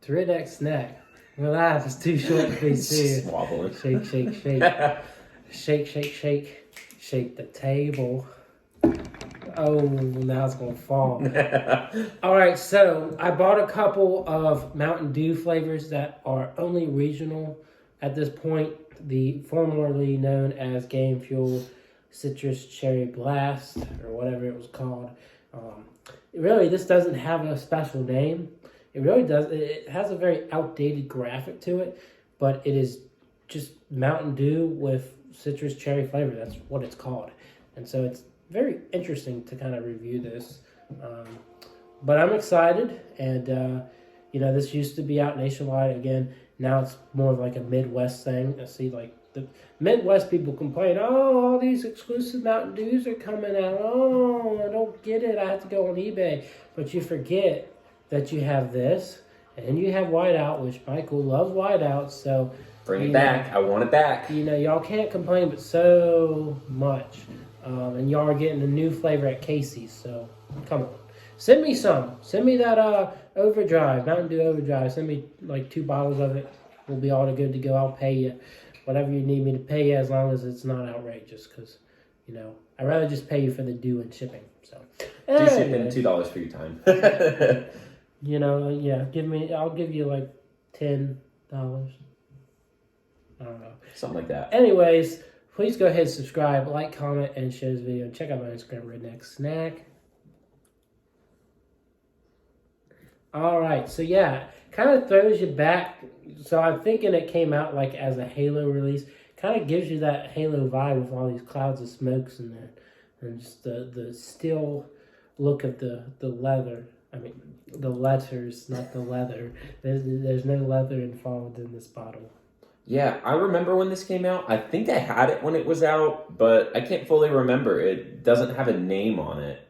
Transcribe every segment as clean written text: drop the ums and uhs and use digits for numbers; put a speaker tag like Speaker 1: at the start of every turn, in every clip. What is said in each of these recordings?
Speaker 1: 3-neck snack. My laugh is too short to be serious.
Speaker 2: Wobbling.
Speaker 1: Shake, shake, shake. Shake, shake, shake. Shake the table. Oh, now it's going to fall. All right, so I bought a couple of Mountain Dew flavors that are only regional at this point. The formerly known as Game Fuel Citrus Cherry Blast, or whatever it was called. Really, this doesn't have a special name. It really does. It has a very outdated graphic to it, but it is just Mountain Dew with citrus cherry flavor. That's what it's called. And so it's very interesting to kind of review this. But I'm excited. And, this used to be out nationwide. Again, now it's more of like a Midwest thing. I see like the Midwest people complain, oh, all these exclusive Mountain Dews are coming out. Oh, I don't get it. I have to go on eBay. But you forget that you have this, and you have Whiteout, which Michael loves Whiteout, so...
Speaker 2: Bring it back. I want it back.
Speaker 1: Y'all can't complain but so much. And y'all are getting a new flavor at Casey's, so come on. Send me some. Send me that Overdrive, Mountain Dew Overdrive. Send me like 2 bottles of it. We'll be all good to go. I'll pay you whatever you need me to pay you, as long as it's not outrageous, because, I'd rather just pay you for the due and shipping. So,
Speaker 2: Do shipping $2 for your time.
Speaker 1: I'll give you like $10. I don't know.
Speaker 2: Something like that.
Speaker 1: Anyways, please go ahead and subscribe, like, comment, and share this video. And check out my Instagram, Redneck Snack. All right, so yeah, kind of throws you back. So I'm thinking it came out like as a Halo release. Kind of gives you that Halo vibe with all these clouds of smokes in there, and just the still look of the leather. I mean, the letters, not the leather. There's no leather involved in this bottle.
Speaker 2: Yeah, I remember when this came out. I think I had it when it was out, but I can't fully remember. It doesn't have a name on it.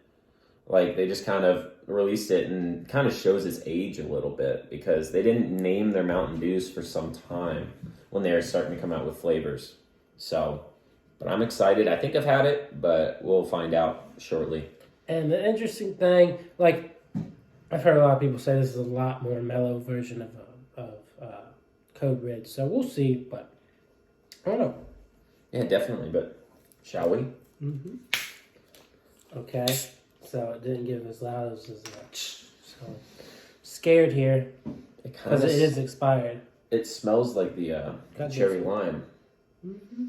Speaker 2: Like, they just kind of released it and kind of shows its age a little bit, because they didn't name their Mountain Dews for some time when they were starting to come out with flavors. So, but I'm excited. I think I've had it, but we'll find out shortly.
Speaker 1: And the interesting thing, like, I've heard a lot of people say this is a lot more mellow version of Code Red. So we'll see, but I don't know.
Speaker 2: Yeah, definitely, but shall we?
Speaker 1: Mm-hmm. Okay. So it didn't give as loud as much. So scared here because it is expired.
Speaker 2: It smells like the cherry lime.
Speaker 1: Mm-hmm.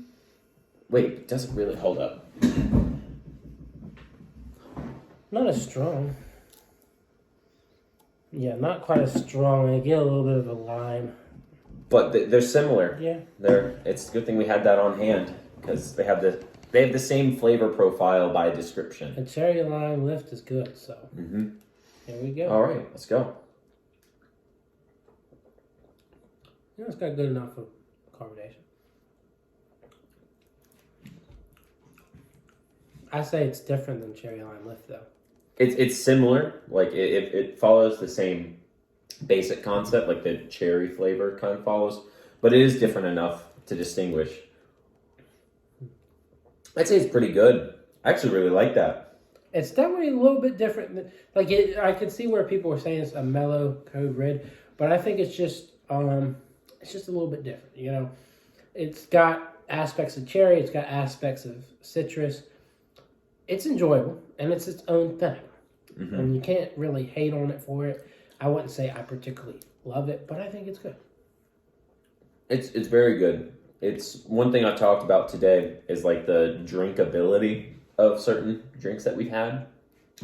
Speaker 2: Wait, it doesn't really hold up.
Speaker 1: Not as strong. Yeah, not quite as strong. I get a little bit of a lime.
Speaker 2: But they're similar.
Speaker 1: Yeah.
Speaker 2: It's a good thing we had that on hand, because they have the same flavor profile by description.
Speaker 1: The cherry lime lift is good, so here we go.
Speaker 2: All right, let's go.
Speaker 1: Yeah, it's got good enough for carbonation. I say it's different than cherry lime lift, though.
Speaker 2: It's similar. Like, it follows the same basic concept, like the cherry flavor kind of follows, but it is different enough to distinguish. I'd say it's pretty good. I actually really like that.
Speaker 1: It's definitely a little bit different. I can see where people are saying it's a mellow Code Red, but I think it's just a little bit different. It's got aspects of cherry, it's got aspects of citrus. It's enjoyable, and it's its own thing. Mm-hmm. And you can't really hate on it for it. I wouldn't say I particularly love it, but I think it's good.
Speaker 2: It's very good. It's one thing I talked about today is like the drinkability of certain drinks that we've had.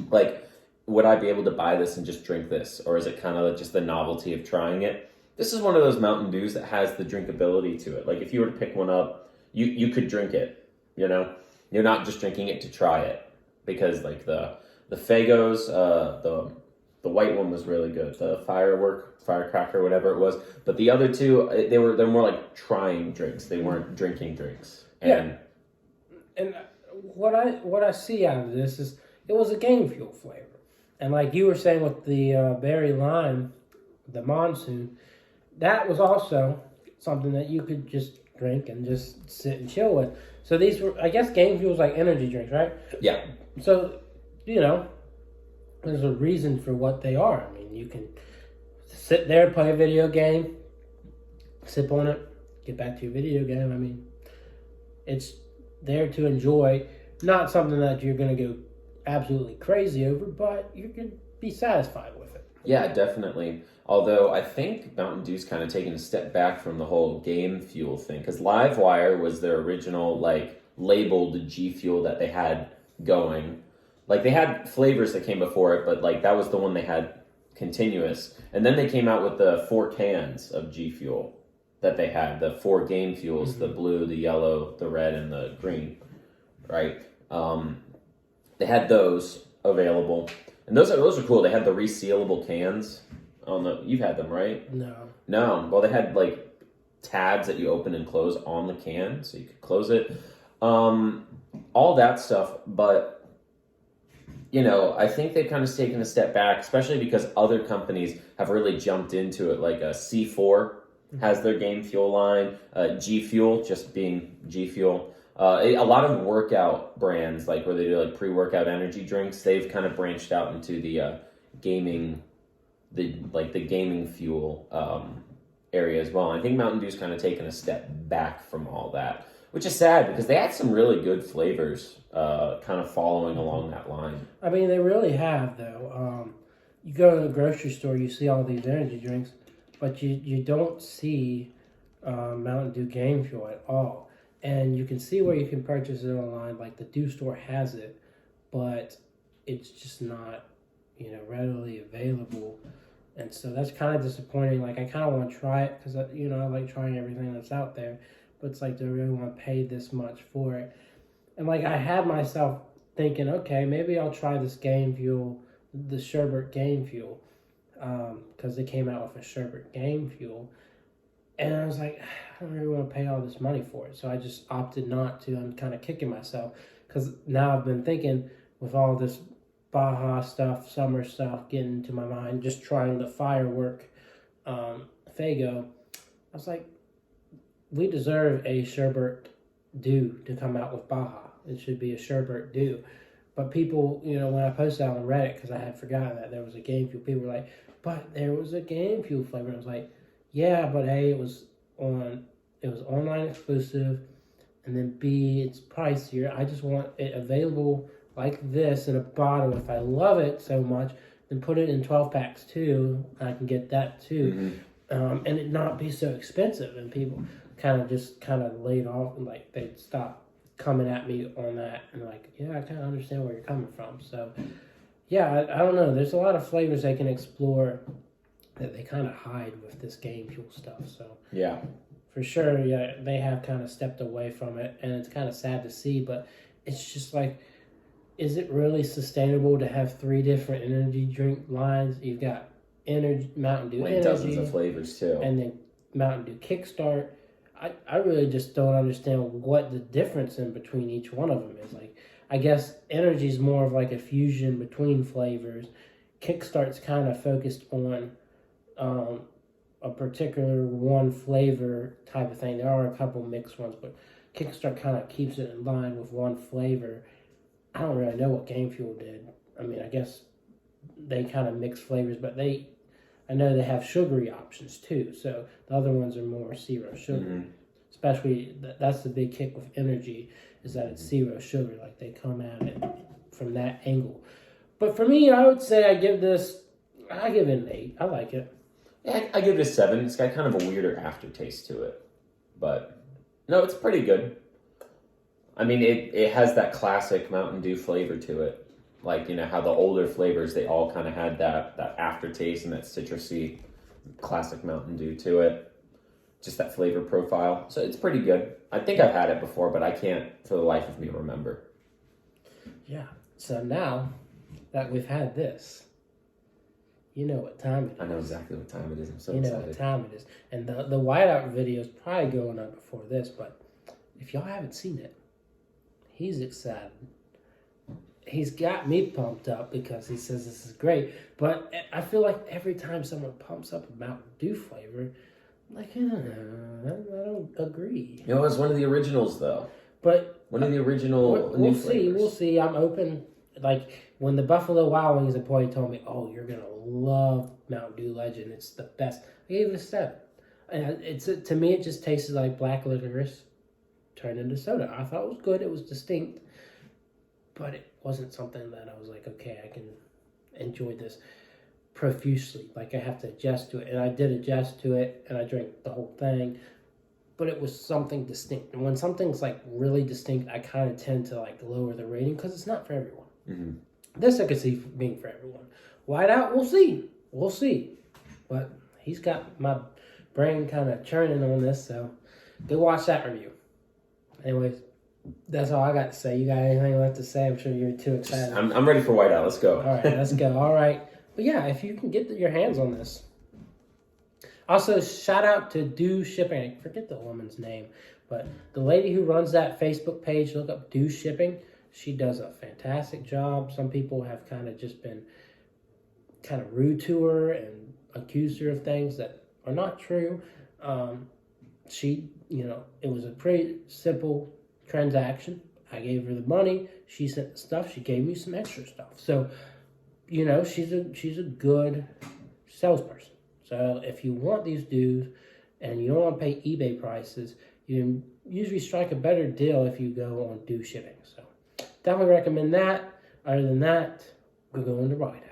Speaker 2: Like, would I be able to buy this and just drink this? Or is it kind of just the novelty of trying it? This is one of those Mountain Dews that has the drinkability to it. Like, if you were to pick one up, you could drink it, You're not just drinking it to try it. Because, like, the Fagos, the white one was really good. The firecracker, whatever it was. But the other two, they're more like trying drinks. They weren't drinking drinks. And
Speaker 1: what I see out of this is it was a Game Fuel flavor. And like you were saying with the berry lime, the monsoon, that was also something that you could just drink and just sit and chill with. So these were, I guess, Game Fuel's like energy drinks, right?
Speaker 2: Yeah.
Speaker 1: So, there's a reason for what they are. I mean, you can sit there, play a video game, sip on it, get back to your video game. I mean, it's there to enjoy. Not something that you're going to go absolutely crazy over, but you can be satisfied with it.
Speaker 2: Yeah, definitely. Although I think Mountain Dew's kind of taken a step back from the whole game fuel thing, because Livewire was their original, like, labeled G Fuel that they had going. Like, they had flavors that came before it, but, like, that was the one they had continuous. And then they came out with the 4 cans of G Fuel that they had, the 4 game fuels, the blue, the yellow, the red, and the green, right? They had those available. And those are cool. They had the resealable cans. You've had them, right? No. Well, they had like tabs that you open and close on the can, so you could close it. All that stuff, but I think they've kind of taken a step back, especially because other companies have really jumped into it. Like C4 has their game fuel line, G Fuel just being G Fuel. A lot of workout brands, like where they do like pre-workout energy drinks, they've kind of branched out into the gaming, the gaming fuel area as well. And I think Mountain Dew's kind of taken a step back from all that, which is sad because they had some really good flavors, kind of following along that line.
Speaker 1: I mean, they really have though. You go to the grocery store, you see all these energy drinks, but you don't see Mountain Dew Game Fuel at all. And you can see where you can purchase it online. Like the Dew store has it, but it's just not, readily available. And so that's kind of disappointing. Like I kind of want to try it because, I like trying everything that's out there. But it's like, do I really want to pay this much for it? And like I had myself thinking, okay, maybe I'll try this Game Fuel, the Sherbert Game Fuel, because they came out with a Sherbert Game Fuel. And I was like, I don't really want to pay all this money for it. So I just opted not to. I'm kind of kicking myself because now I've been thinking with all this Baja stuff, summer stuff getting into my mind, just trying the firework Faygo. I was like, we deserve a Sherbert Dew to come out with Baja. It should be a Sherbert Dew. But people, when I posted on Reddit, because I had forgotten that there was a Game Fuel, people were like, but there was a Game Fuel flavor. I was like, yeah, but A, it was online exclusive, and then B, it's pricier. I just want it available like this in a bottle. If I love it so much, then put it in 12 packs too. I can get that too, and it not be so expensive. And people kind of laid off, and like they'd stop coming at me on that, and like, yeah, I kind of understand where you're coming from. So, yeah, I don't know. There's a lot of flavors they can explore that they kind of hide with this Game Fuel stuff. So
Speaker 2: yeah,
Speaker 1: for sure, yeah, they have kind of stepped away from it, and it's kind of sad to see. But it's just like, is it really sustainable to have 3 different energy drink lines? You've got Mountain Dew Energy,
Speaker 2: dozens of flavors too,
Speaker 1: and then Mountain Dew Kickstart. I really just don't understand what the difference in between each one of them is. Like, I guess energy is more of like a fusion between flavors. Kickstart's kind of focused on a particular one flavor type of thing. There are a couple mixed ones, but Kickstart kind of keeps it in line with one flavor. I don't really know what Game Fuel did. I mean, I guess they kind of mix flavors, but I know they have sugary options too. So the other ones are more zero sugar. Especially, that's the big kick with energy, is that it's zero sugar. Like they come at it from that angle. But for me, I would say I give it an 8. I like it.
Speaker 2: Yeah, I give it a 7. It's got kind of a weirder aftertaste to it. But, no, it's pretty good. I mean, it has that classic Mountain Dew flavor to it. Like, how the older flavors, they all kind of had that aftertaste and that citrusy classic Mountain Dew to it. Just that flavor profile. So it's pretty good. I think I've had it before, but I can't, for the life of me, remember.
Speaker 1: Yeah. So now that we've had this, you know what time it is.
Speaker 2: I know exactly what time it is. I'm so
Speaker 1: excited.
Speaker 2: You know
Speaker 1: what time it is. And the whiteout video is probably going up before this, but if y'all haven't seen it, he's excited. He's got me pumped up because he says this is great. But I feel like every time someone pumps up a Mountain Dew flavor, I'm like, I don't agree.
Speaker 2: It's one of the originals, though.
Speaker 1: But
Speaker 2: one of the original
Speaker 1: we'll see. I'm open. Like, When the Buffalo Wild Wings employee told me, "Oh, you're gonna love Mountain Dew Legend. It's the best," I gave it a 7. And to me, it just tasted like black licorice turned into soda. I thought it was good. It was distinct, but it wasn't something that I was like, okay, I can enjoy this profusely. Like I have to adjust to it, and I did adjust to it, and I drank the whole thing. But it was something distinct. And when something's like really distinct, I kind of tend to like lower the rating because it's not for everyone.
Speaker 2: Mm-hmm.
Speaker 1: This I could see being for everyone. Whiteout, we'll see. But he's got my brain kind of churning on this, so go watch that review. Anyways, that's all I got to say. You got anything left to say? I'm sure you're too excited.
Speaker 2: I'm ready for Whiteout. Let's go.
Speaker 1: All right, let's go. All right. But yeah, if you can get your hands on this. Also, shout out to Do Shipping. I forget the woman's name, but the lady who runs that Facebook page, look up Do Shipping. She does a fantastic job. Some people have kind of just been kind of rude to her and accused her of things that are not true. She, it was a pretty simple transaction. I gave her the money. She sent the stuff. She gave me some extra stuff. So, she's a good salesperson. So if you want these dues and you don't want to pay eBay prices, you can usually strike a better deal if you go on Do Shipping. So definitely recommend that. Other than that, we're going to ride.